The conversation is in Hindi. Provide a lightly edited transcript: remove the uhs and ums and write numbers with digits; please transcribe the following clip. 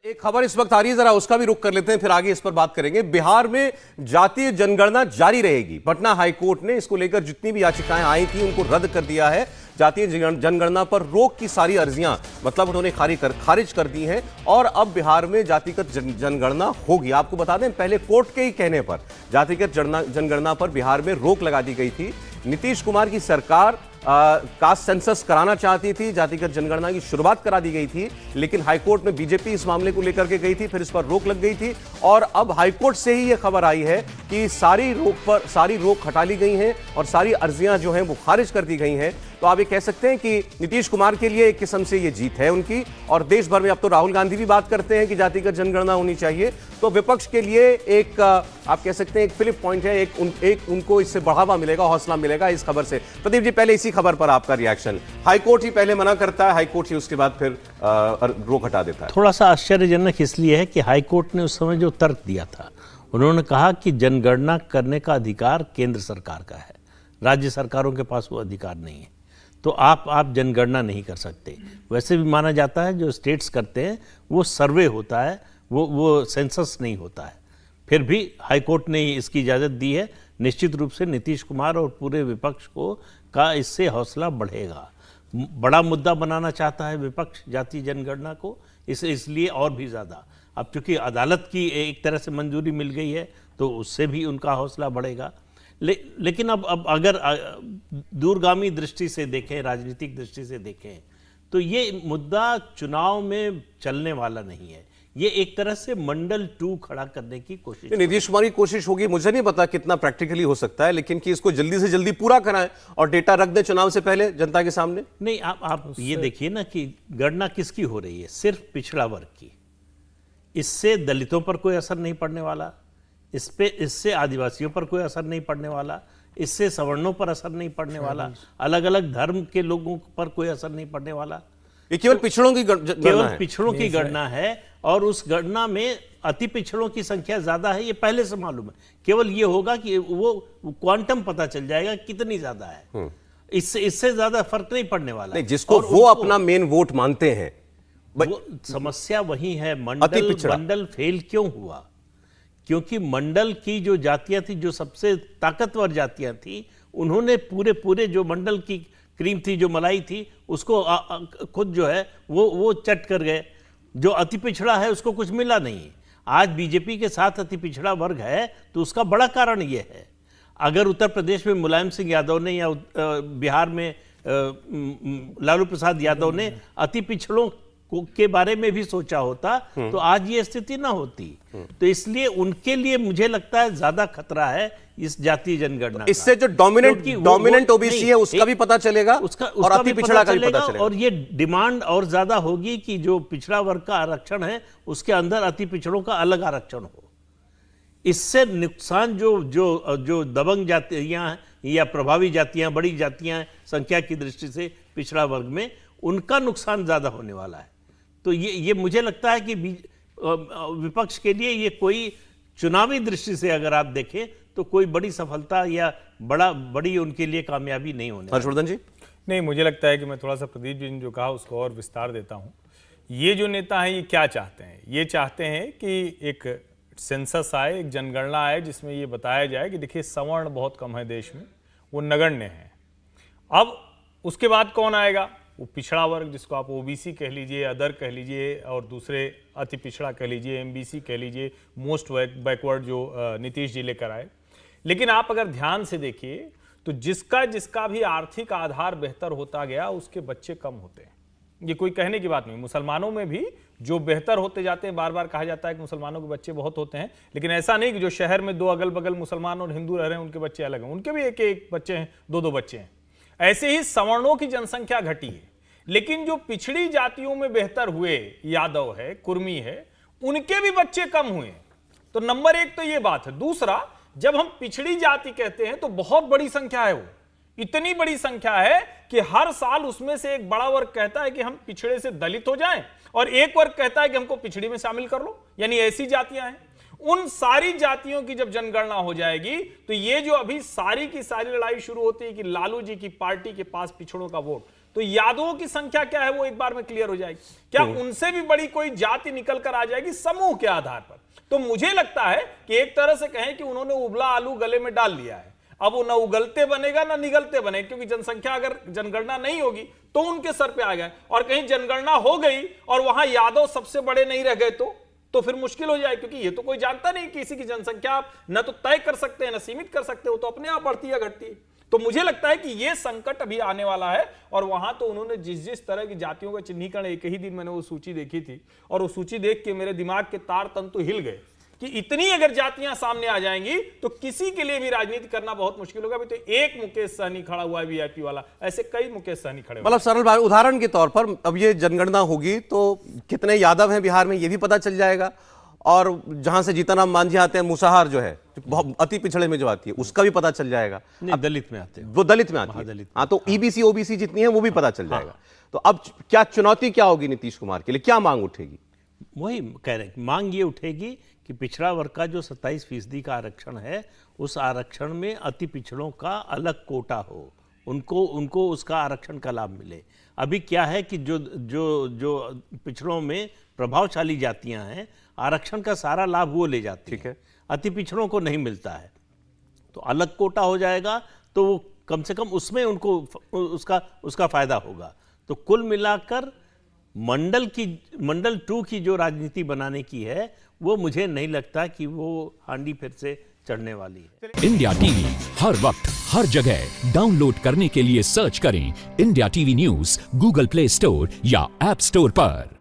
एक खबर इस वक्त आ रही है, जरा उसका भी रुख कर लेते हैं, फिर आगे इस पर बात करेंगे। बिहार में जातीय जनगणना जारी रहेगी। पटना हाईकोर्ट ने इसको लेकर जितनी भी याचिकाएं आई थी उनको रद्द कर दिया है। जातीय जनगणना पर रोक की सारी अर्जियां मतलब उन्होंने खारिज कर दी हैं और अब बिहार में जातिगत जनगणना होगी। आपको बता दें, पहले कोर्ट के ही कहने पर जातिगत जनगणना पर बिहार में रोक लगा दी गई थी। नीतीश कुमार की सरकार कास्ट सेंसस कराना चाहती थी, जातिगत जनगणना की शुरुआत करा दी गई थी, लेकिन हाईकोर्ट में बीजेपी इस मामले को लेकर के गई थी, फिर इस पर रोक लग गई थी और अब हाईकोर्ट से ही यह खबर आई है कि सारी रोक हटा ली गई हैं और सारी अर्जियां जो हैं वो खारिज कर दी गई हैं। तो आप ये कह सकते हैं कि नीतीश कुमार के लिए एक किस्म से ये जीत है उनकी, और देश भर में अब तो राहुल गांधी भी बात करते हैं कि जातिगत जनगणना होनी चाहिए। तो विपक्ष के लिए एक आप कह सकते हैं एक फ्लिप पॉइंट है, एक उनको इससे बढ़ावा मिलेगा, हौसला मिलेगा इस खबर से। प्रदीप जी, पहले इसी खबर पर आपका रिएक्शन। हाईकोर्ट ही पहले मना करता है, हाईकोर्ट ही उसके बाद फिर रोक हटा देता है। थोड़ा सा आश्चर्यजनक इसलिए है कि हाईकोर्ट ने उस समय जो तर्क दिया था, उन्होंने कहा कि जनगणना करने का अधिकार केंद्र सरकार का है, राज्य सरकारों के पास वो अधिकार नहीं है, तो आप जनगणना नहीं कर सकते। वैसे भी माना जाता है जो स्टेट्स करते हैं वो सर्वे होता है, वो सेंसस नहीं होता है। फिर भी हाईकोर्ट ने इसकी इजाज़त दी है। निश्चित रूप से नीतीश कुमार और पूरे विपक्ष को का इससे हौसला बढ़ेगा। बड़ा मुद्दा बनाना चाहता है विपक्ष जातीय जनगणना को, इसलिए और भी ज़्यादा। अब चूंकि अदालत की एक तरह से मंजूरी मिल गई है तो उससे भी उनका हौसला बढ़ेगा। लेकिन अब अगर दूरगामी दृष्टि से देखें, राजनीतिक दृष्टि से देखें, तो ये मुद्दा चुनाव में चलने वाला नहीं है। ये एक तरह से मंडल 2 खड़ा करने की कोशिश, नीतीश कुमार की कोशिश होगी। मुझे नहीं पता कितना प्रैक्टिकली हो सकता है, लेकिन कि इसको जल्दी से जल्दी पूरा कराएं और डेटा रख दें चुनाव से पहले जनता के सामने। नहीं, आप ये देखिए ना कि गणना किसकी हो रही है, सिर्फ पिछड़ा वर्ग की। इससे दलितों पर कोई असर नहीं पड़ने वाला, इससे आदिवासियों पर कोई असर नहीं पड़ने वाला, इससे सवर्णों पर असर नहीं पड़ने वाला, अलग अलग धर्म के लोगों पर कोई असर नहीं पड़ने वाला। ये केवल पिछड़ों की पिछड़ों की गणना है और उस गणना में अति पिछड़ों की संख्या ज्यादा है, ये पहले से मालूम है। केवल ये होगा कि वो क्वांटम पता चल जाएगा कितनी ज्यादा है, इससे ज्यादा फर्क नहीं पड़ने वाला। नहीं, जिसको वो अपना मेन वोट मानते हैं। वो समस्या वही है, मंडल फेल क्यों हुआ? क्योंकि मंडल की जो जातियां थी, जो सबसे ताकतवर जातियां थी, उन्होंने पूरे जो मंडल की क्रीम थी, जो मलाई थी, उसको खुद जो है वो चट कर गए। जो अति पिछड़ा है उसको कुछ मिला नहीं। आज बीजेपी के साथ अति पिछड़ा वर्ग है तो उसका बड़ा कारण ये है। अगर उत्तर प्रदेश में मुलायम सिंह यादव ने या बिहार में लालू प्रसाद यादव ने अति पिछड़ों के बारे में भी सोचा होता तो आज ये स्थिति ना होती। तो इसलिए उनके लिए मुझे लगता है ज्यादा खतरा है इस जातीय जनगणना। इससे जो डोमिनेंट ओबीसी है उसका भी पता चलेगा, और अति पिछड़ा का भी पता चलेगा, और ये डिमांड और ज्यादा होगी कि जो पिछड़ा वर्ग का आरक्षण है उसके अंदर अति पिछड़ों का अलग आरक्षण हो। इससे नुकसान जो दबंग जातियां या प्रभावी जातियां, बड़ी जातियां संख्या की दृष्टि से पिछड़ा वर्ग में, उनका नुकसान ज्यादा होने वाला है। तो ये मुझे लगता है कि विपक्ष के लिए ये कोई चुनावी दृष्टि से अगर आप देखें तो कोई बड़ी सफलता या बड़ी उनके लिए कामयाबी नहीं होने। हर्षवर्धन जी? नहीं, मुझे लगता है कि मैं थोड़ा सा प्रदीप जी ने जो कहा उसको और विस्तार देता हूं। ये जो नेता हैं ये क्या चाहते हैं? ये चाहते हैं कि एक सेंसस आए, एक जनगणना आए जिसमें ये बताया जाए कि देखिए सवर्ण बहुत कम है देश में, वो नगण्य है। अब उसके बाद कौन आएगा? वो पिछड़ा वर्ग, जिसको आप ओबीसी कह लीजिए, अदर कह लीजिए, और दूसरे अति पिछड़ा कह लीजिए, एमबीसी कह लीजिए, मोस्ट बैकवर्ड जो नीतीश जी लेकर आए। लेकिन आप अगर ध्यान से देखिए तो जिसका भी आर्थिक आधार बेहतर होता गया उसके बच्चे कम होते हैं। ये कोई कहने की बात नहीं। मुसलमानों में भी जो बेहतर होते जाते हैं, बार बार कहा जाता है कि मुसलमानों के बच्चे बहुत होते हैं, लेकिन ऐसा नहीं कि जो शहर में 2 अगल बगल मुसलमान और हिंदू रह रहे हैं उनके बच्चे अलग हैं, उनके भी एक बच्चे हैं, 2 बच्चे हैं। ऐसे ही सवर्णों की जनसंख्या घटी है, लेकिन जो पिछड़ी जातियों में बेहतर हुए, यादव है, कुर्मी है, उनके भी बच्चे कम हुए। तो नंबर 1 तो ये बात है। दूसरा, जब हम पिछड़ी जाति कहते हैं तो बहुत बड़ी संख्या है, वो इतनी बड़ी संख्या है कि हर साल उसमें से एक बड़ा वर्ग कहता है कि हम पिछड़े से दलित हो जाएं, और एक वर्ग कहता है कि हमको पिछड़ी में शामिल कर लो। यानी ऐसी जातियां हैं। उन सारी जातियों की जब जनगणना हो जाएगी तो ये जो अभी सारी की सारी लड़ाई शुरू होती है कि लालू जी की पार्टी के पास पिछड़ों का वोट, तो यादवों की संख्या क्या है वो एक बार में क्लियर हो जाएगी। क्या उनसे भी बड़ी कोई जाति निकल कर आ जाएगी समूह के आधार पर? तो मुझे लगता है कि एक तरह से कहें कि उन्होंने उबला आलू गले में डाल लिया है। अब वो ना उगलते बनेगा ना निगलते बनेगा, क्योंकि जनसंख्या अगर जनगणना नहीं होगी तो उनके सर पे आ गए, और कहीं जनगणना हो गई और वहां यादव सबसे बड़े नहीं रह गए तो फिर मुश्किल हो जाए, क्योंकि ये तो कोई जानता नहीं किसी की जनसंख्या आप न तो तय कर सकते हैं न सीमित कर सकते हो, तो अपने आप बढ़ती है घटती है। तो मुझे लगता है कि ये संकट अभी आने वाला है, और वहां तो उन्होंने जिस तरह की जातियों का चिन्हीकरण, एक ही दिन मैंने वो सूची देखी थी और वो सूची देख के मेरे दिमाग के तार तंतु हिल गए कि इतनी अगर जातियां सामने आ जाएंगी तो किसी के लिए भी राजनीति करना बहुत मुश्किल होगा। अभी तो एक मुकेश सहनी खड़ा हुआ है वीआईपी वाला, ऐसे कई मुकेश सहनी खड़े। मतलब सरल भाई, उदाहरण के तौर पर अब ये जनगणना होगी तो कितने यादव हैं बिहार में ये भी पता चल जाएगा, और जहां से जीतनराम मांझी आते हैं, मुसहर जो है बहुत अति पिछड़े में जो आती है, उसका भी पता चल जाएगा। नहीं, दलित में आते हैं, वो दलित में आती है। हाँ, तो ईबीसी ओबीसी जितनी है वो भी पता चल जाएगा। तो अब क्या चुनौती क्या होगी नीतीश कुमार के लिए, क्या मांग उठेगी? वही कह रहे हैं, मांग ये उठेगी कि पिछड़ा वर्ग का जो 27% का आरक्षण है, उस आरक्षण में अति पिछड़ों का अलग कोटा हो, उनको उसका आरक्षण का लाभ मिले। अभी क्या है कि जो पिछड़ों में प्रभावशाली जातियां हैं, आरक्षण का सारा लाभ वो ले जाती ठीक है, अति पिछड़ों को नहीं मिलता है। तो अलग कोटा हो जाएगा तो वो कम से कम उसमें उनको उसका फायदा होगा। तो कुल मिलाकर मंडल 2 की जो राजनीति बनाने की है, वो मुझे नहीं लगता कि वो हांडी फिर से चढ़ने वाली है। इंडिया टीवी हर वक्त हर जगह डाउनलोड करने के लिए सर्च करें India TV news Google play store या ऐप स्टोर पर।